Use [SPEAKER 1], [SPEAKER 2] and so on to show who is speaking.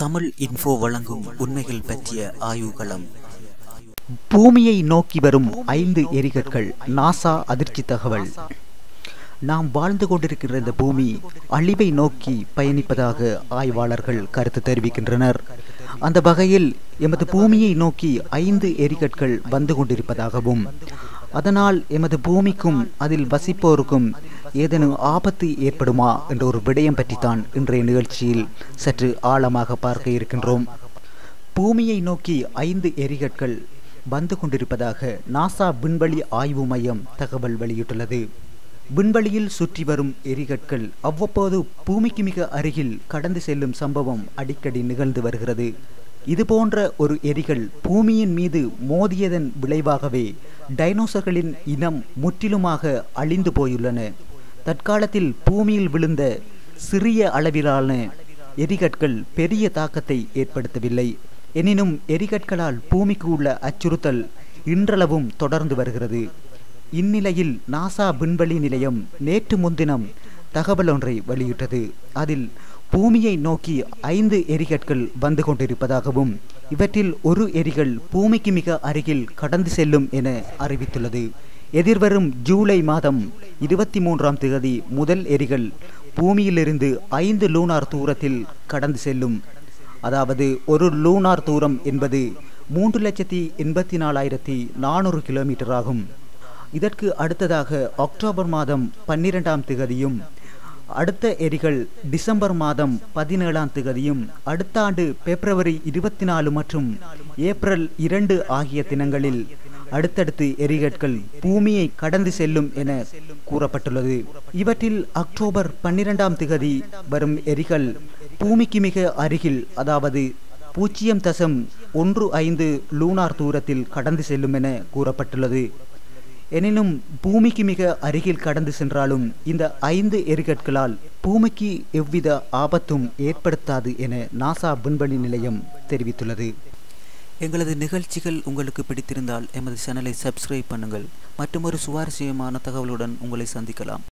[SPEAKER 1] Tamil info வழங்கும் உண்மைகள் பற்றிய ஆய்வுகளம்.
[SPEAKER 2] பூமியை நோக்கி வரும் 5 எரிகற்கள். நாசா அதிர்ச்சி தகவல். நாம் வாழ்ந்து கொண்டிருக்கிற இந்த பூமி அழிவை நோக்கி பயணிப்பதாக ஆய்வாளர்கள் கருத்து தெரிவிக்கின்றனர். அந்த வகையில் எமது பூமியை நோக்கி 5 எரிகற்கள் வந்து கொண்டிருப்பதாகவும் அதனால் எமது பூமிக்கும் அதில் வசிப்போருக்கும் ஏதேனும் ஆபத்து ஏற்படுமா என்ற ஒரு விடயம் பற்றித்தான் இன்றைய நிகழ்ச்சியில் சற்று ஆழமாக பார்க்க இருக்கின்றோம். பூமியை நோக்கி 5 எரிகற்கள் வந்து கொண்டிருப்பதாக நாசா விண்வெளி ஆய்வு மையம் தகவல் வெளியிட்டுள்ளது. விண்வெளியில் சுற்றி வரும் எரிகற்கள் அவ்வப்போது பூமிக்கு மிக அருகில் கடந்து செல்லும் சம்பவம் அடிக்கடி நிகழ்ந்து வருகிறது. இதுபோன்ற ஒரு எரிகள் பூமியின் மீது மோதியதன் விளைவாகவே டைனோசர்களின் இனம் முற்றிலுமாக அழிந்து போயுள்ளன. தற்காலத்தில் பூமியில் விழுந்த சிறிய அளவிலான எரிகற்கள் பெரிய தாக்கத்தை ஏற்படுத்தவில்லை. எனினும் எரிகற்களால் பூமிக்கு உள்ள அச்சுறுத்தல் இன்றளவும் தொடர்ந்து வருகிறது. இந்நிலையில் நாசா விண்வெளி நிலையம் நேற்று முன்தினம் தகவல் ஒன்றை வெளியிட்டது. அதில் பூமியை நோக்கி 5 எரிகற்கள் வந்து கொண்டிருப்பதாகவும் இவற்றில் ஒரு எரிகள் பூமிக்கு மிக அருகில் கடந்து செல்லும் என அறிவித்துள்ளது. எதிர்வரும் ஜூலை மாதம் 23ஆம் தேதி முதல் எரிகள் பூமியிலிருந்து 5 லூனார் தூரத்தில் கடந்து செல்லும். அதாவது ஒரு லூனார் தூரம் என்பது 3,84,400 கிலோமீட்டர் ஆகும். இதற்கு அடுத்ததாக அக்டோபர் மாதம் 12ஆம் தேதியும் அடுத்த எரிகள் டிசம்பர் மாதம் 17ஆம் தேதியும் அடுத்த ஆண்டு பிப்ரவரி 24 மற்றும் ஏப்ரல் 2 ஆகிய தினங்களில் அடுத்தடுத்து எரிகற்கள் பூமியை கடந்து செல்லும் என கூறப்பட்டுள்ளது. இவற்றில் அக்டோபர் 12ஆம் தேதி வரும் எரிகள் பூமிக்கு மிக அருகில், அதாவது 0.15 லூனார் தூரத்தில் கடந்து செல்லும் என கூறப்பட்டுள்ளது. எனினும் பூமிக்கு மிக அருகில் கடந்து சென்றாலும் இந்த 5 எரிகற்களால் பூமிக்கு எவ்வித ஆபத்தும் ஏற்படுத்தாது என நாசா விண்வெளி நிலையம் தெரிவித்துள்ளது.
[SPEAKER 1] எங்களது நிகழ்ச்சிகள் உங்களுக்கு பிடித்திருந்தால் எமது சேனலை சப்ஸ்கிரைப் பண்ணுங்கள். மற்றும் ஒரு சுவாரஸ்யமான தகவலுடன் உங்களை சந்திக்கலாம்.